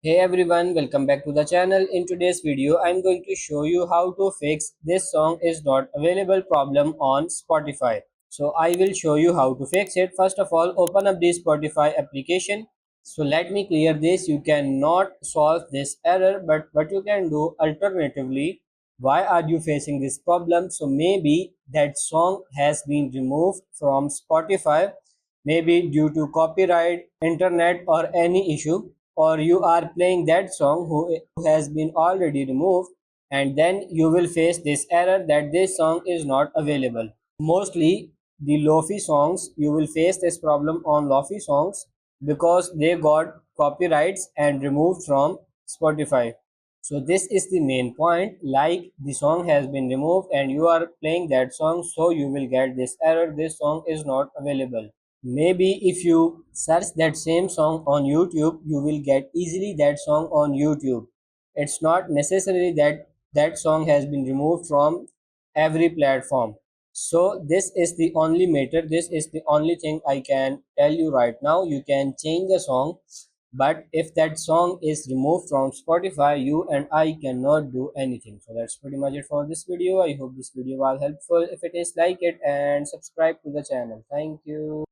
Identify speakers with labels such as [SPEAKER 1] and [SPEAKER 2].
[SPEAKER 1] Hey everyone, welcome back to the channel. In today's video, I'm going to show you how to fix this song is not available problem on Spotify. So I will show you how to fix it. First of all, open up the Spotify application. So let me clear this. You cannot solve this error, but what you can do alternatively, why are you facing this problem? So maybe that song has been removed from Spotify, maybe due to copyright, internet or any issue, or you are playing that song who has been already removed, and then you will face this error that this song is not available. Mostly the lofi songs, you will face this problem on lofi songs because they got copyrights and removed from Spotify. So this is the main point, like the song has been removed and you are playing that song, so you will get this error, this song is not available. Maybe if you search that same song on YouTube, you will get easily that song on YouTube. It's not necessary that that song has been removed from every platform. So this is the only matter, this is the only thing I can tell you right now. You can change the song, but if that song is removed from Spotify, you and I cannot do anything. So that's pretty much it for this video. I hope this video was helpful. If it is, like it and subscribe to the channel. Thank you.